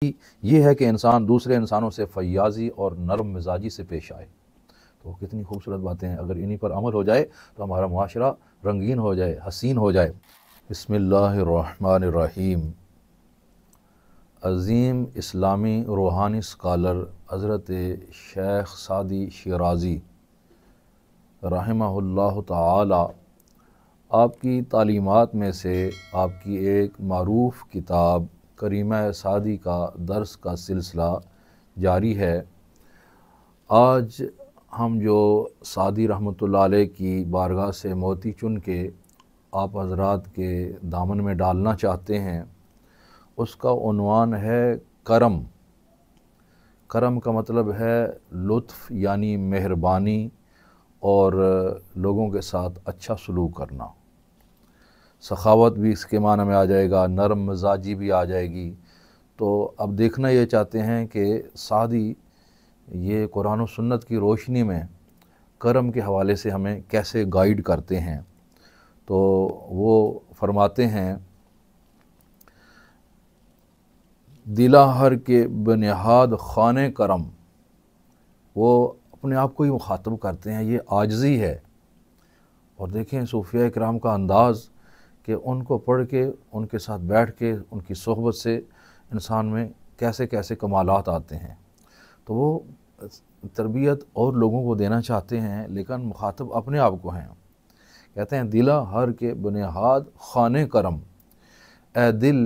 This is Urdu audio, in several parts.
یہ ہے کہ انسان دوسرے انسانوں سے فیاضی اور نرم مزاجی سے پیش آئے۔ تو کتنی خوبصورت باتیں ہیں، اگر انہی پر عمل ہو جائے تو ہمارا معاشرہ رنگین ہو جائے، حسین ہو جائے۔ بسم اللہ الرحمن الرحیم۔ عظیم اسلامی روحانی اسکالر حضرت شیخ سعدی شیرازی رحمہ اللہ تعالی آپ کی تعلیمات میں سے آپ کی ایک معروف کتاب کریمہ سعدی کا درس کا سلسلہ جاری ہے۔ آج ہم جو سعدی رحمۃ اللہ علیہ کی بارگاہ سے موتی چن کے آپ حضرات کے دامن میں ڈالنا چاہتے ہیں، اس کا عنوان ہے کرم۔ کرم کا مطلب ہے لطف، یعنی مہربانی اور لوگوں کے ساتھ اچھا سلوک کرنا۔ سخاوت بھی اس کے معنی میں آ جائے گا، نرم مزاجی بھی آ جائے گی۔ تو اب دیکھنا یہ چاہتے ہیں کہ سعدی یہ قرآن و سنت کی روشنی میں کرم کے حوالے سے ہمیں کیسے گائیڈ کرتے ہیں۔ تو وہ فرماتے ہیں، دلا ہر کے بنیاد خانے کرم۔ وہ اپنے آپ کو ہی مخاطب کرتے ہیں، یہ عاجزی ہے۔ اور دیکھیں صوفیاء کرام کا انداز کہ ان کو پڑھ کے، ان کے ساتھ بیٹھ کے، ان کی صحبت سے انسان میں کیسے کیسے کمالات آتے ہیں۔ تو وہ تربیت اور لوگوں کو دینا چاہتے ہیں، لیکن مخاطب اپنے آپ کو ہیں۔ کہتے ہیں دلا ہر کے بنیاد خانے کرم، اے دل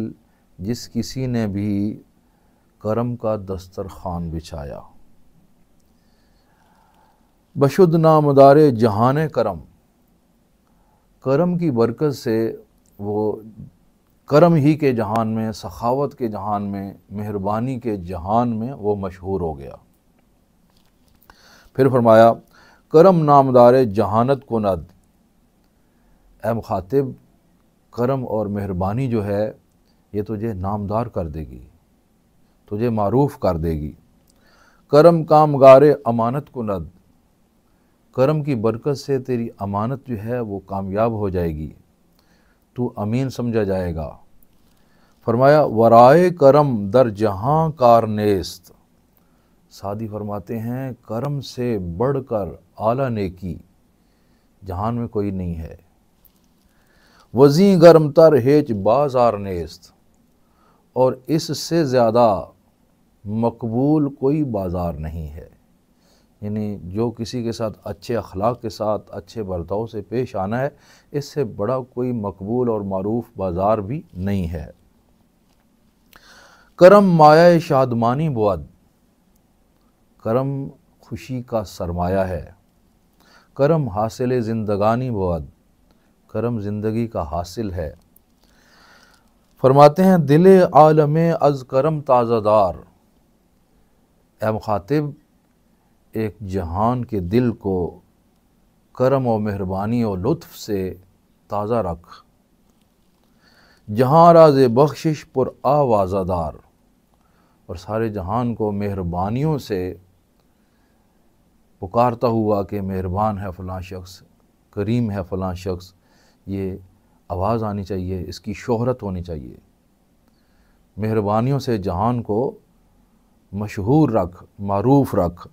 جس کسی نے بھی کرم کا دسترخوان بچھایا، بشد نامدار جہان کرم۔ کرم کی برکت سے وہ کرم ہی کے جہان میں، سخاوت کے جہان میں، مہربانی کے جہان میں وہ مشہور ہو گیا۔ پھر فرمایا کرم نامدار جہانت کند، اے مخاطب کرم اور مہربانی جو ہے یہ تجھے نامدار کر دے گی، تجھے معروف کر دے گی۔ کرم کامگار امانت کند، کرم کی برکت سے تیری امانت جو ہے وہ کامیاب ہو جائے گی، تو امین سمجھا جائے گا۔ فرمایا ورائے کرم در جہاں کار نیست، سعدی فرماتے ہیں کرم سے بڑھ کر اعلیٰ نیکی جہان میں کوئی نہیں ہے۔ وزیں گرم تر ہیچ بازار نیست، اور اس سے زیادہ مقبول کوئی بازار نہیں ہے۔ یعنی جو کسی کے ساتھ اچھے اخلاق کے ساتھ، اچھے برتاؤ سے پیش آنا ہے، اس سے بڑا کوئی مقبول اور معروف بازار بھی نہیں ہے۔ کرم مایہ شادمانی بود، کرم خوشی کا سرمایہ ہے۔ کرم حاصل زندگانی بود، کرم زندگی کا حاصل ہے۔ فرماتے ہیں دل عالم از کرم تازہ دار، اے مخاطب ایک جہان کے دل کو کرم و مہربانی و لطف سے تازہ رکھ۔ جہاں راز بخشش پر آوازہ دار، اور سارے جہان کو مہربانیوں سے پکارتا ہوا کہ مہربان ہے فلاں شخص، کریم ہے فلاں شخص، یہ آواز آنی چاہیے، اس کی شہرت ہونی چاہیے۔ مہربانیوں سے جہان کو مشہور رکھ، معروف رکھ۔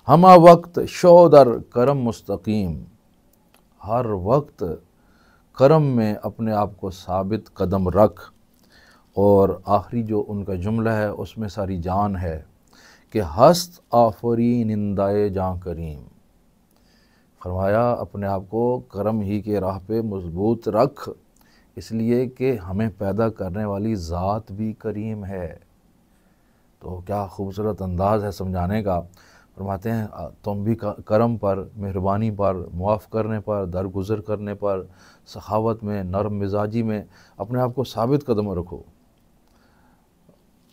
ہمہ وقت شو در کرم مستقیم، ہر وقت کرم میں اپنے آپ کو ثابت قدم رکھ۔ اور آخری جو ان کا جملہ ہے اس میں ساری جان ہے کہ ہست آفرینندۂ جاں کریم۔ فرمایا اپنے آپ کو کرم ہی کے راہ پہ مضبوط رکھ، اس لیے کہ ہمیں پیدا کرنے والی ذات بھی کریم ہے۔ تو کیا خوبصورت انداز ہے سمجھانے کا۔ فرماتے ہیں تم بھی کرم پر، مہربانی پر، معاف کرنے پر، درگزر کرنے پر، سخاوت میں، نرم مزاجی میں اپنے آپ کو ثابت قدم رکھو۔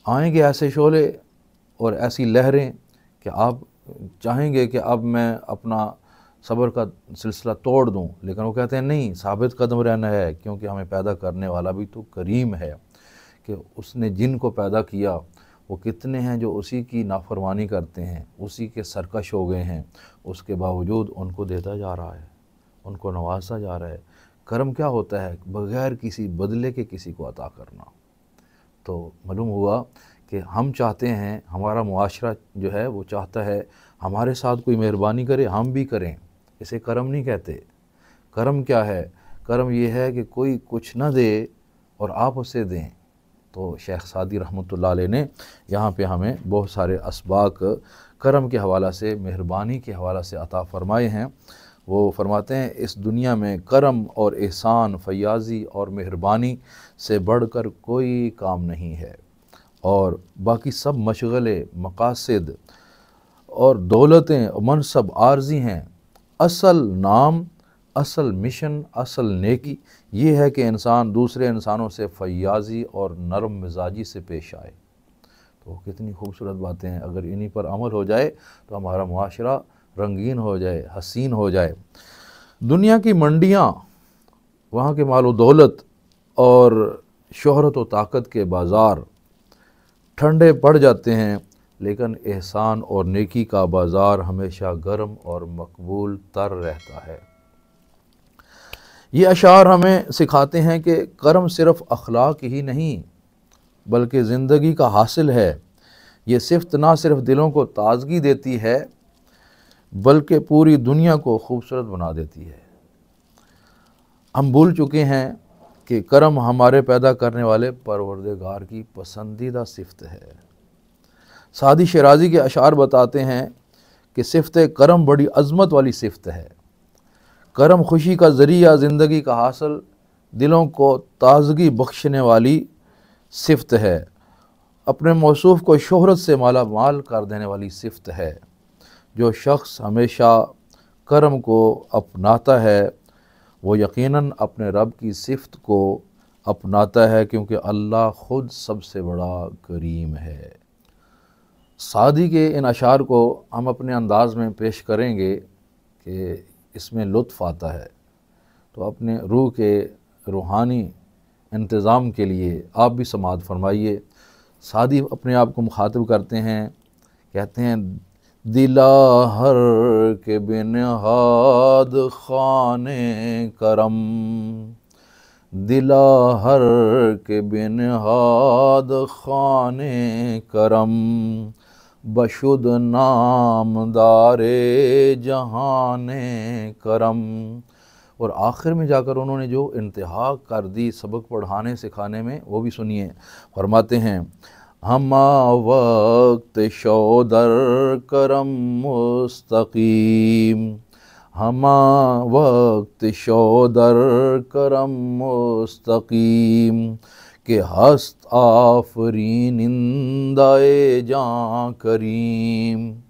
آئیں گے ایسے شعلے اور ایسی لہریں کہ آپ چاہیں گے کہ اب میں اپنا صبر کا سلسلہ توڑ دوں، لیکن وہ کہتے ہیں نہیں، ثابت قدم رہنا ہے، کیونکہ ہمیں پیدا کرنے والا بھی تو کریم ہے۔ کہ اس نے جن کو پیدا کیا وہ کتنے ہیں جو اسی کی نافرمانی کرتے ہیں، اسی کے سرکش ہو گئے ہیں، اس کے باوجود ان کو دیتا جا رہا ہے، ان کو نوازتا جا رہا ہے۔ کرم کیا ہوتا ہے؟ بغیر کسی بدلے کے کسی کو عطا کرنا۔ تو معلوم ہوا کہ ہم چاہتے ہیں، ہمارا معاشرہ جو ہے وہ چاہتا ہے ہمارے ساتھ کوئی مہربانی کرے، ہم بھی کریں۔ اسے کرم نہیں کہتے۔ کرم کیا ہے؟ کرم یہ ہے کہ کوئی کچھ نہ دے اور آپ اسے دیں۔ تو شیخ سعدی رحمۃ اللہ علیہ نے یہاں پہ ہمیں بہت سارے اسباق کرم کے حوالہ سے، مہربانی کے حوالہ سے عطا فرمائے ہیں۔ وہ فرماتے ہیں اس دنیا میں کرم اور احسان، فیاضی اور مہربانی سے بڑھ کر کوئی کام نہیں ہے، اور باقی سب مشغلے، مقاصد اور دولتیں، منصب عارضی ہیں۔ اصل نام، اصل مشن، اصل نیکی یہ ہے کہ انسان دوسرے انسانوں سے فیاضی اور نرم مزاجی سے پیش آئے۔ تو کتنی خوبصورت باتیں ہیں، اگر انہی پر عمل ہو جائے تو ہمارا معاشرہ رنگین ہو جائے، حسین ہو جائے۔ دنیا کی منڈیاں، وہاں کے مال و دولت اور شہرت و طاقت کے بازار ٹھنڈے پڑ جاتے ہیں، لیکن احسان اور نیکی کا بازار ہمیشہ گرم اور مقبول تر رہتا ہے۔ یہ اشعار ہمیں سکھاتے ہیں کہ کرم صرف اخلاق ہی نہیں بلکہ زندگی کا حاصل ہے۔ یہ صفت نہ صرف دلوں کو تازگی دیتی ہے بلکہ پوری دنیا کو خوبصورت بنا دیتی ہے۔ ہم بھول چکے ہیں کہ کرم ہمارے پیدا کرنے والے پروردگار کی پسندیدہ صفت ہے۔ سعدی شیرازی کے اشعار بتاتے ہیں کہ صفت کرم بڑی عظمت والی صفت ہے۔ کرم خوشی کا ذریعہ، زندگی کا حاصل، دلوں کو تازگی بخشنے والی صفت ہے، اپنے موصوف کو شہرت سے مالا مال کر دینے والی صفت ہے۔ جو شخص ہمیشہ کرم کو اپناتا ہے وہ یقیناً اپنے رب کی صفت کو اپناتا ہے، کیونکہ اللہ خود سب سے بڑا کریم ہے۔ سعدی کے ان اشعار کو ہم اپنے انداز میں پیش کریں گے کہ اس میں لطف آتا ہے، تو اپنے روح کے روحانی انتظام کے لیے آپ بھی سماعت فرمائیے۔ سعدی اپنے آپ کو مخاطب کرتے ہیں، کہتے ہیں دلا ہر کے بنہاد خانے کرم، دلا ہر کے بنہاد خانے کرم، بشد نامدار جہان کرم۔ اور آخر میں جا کر انہوں نے جو انتہا کر دی سبق پڑھانے سکھانے میں، وہ بھی سنیے۔ فرماتے ہیں ہما وقت شودر کرم مستقیم، ہما وقت شودر کرم مستقیم، کہ ہست آفرینندہ جاں کریم۔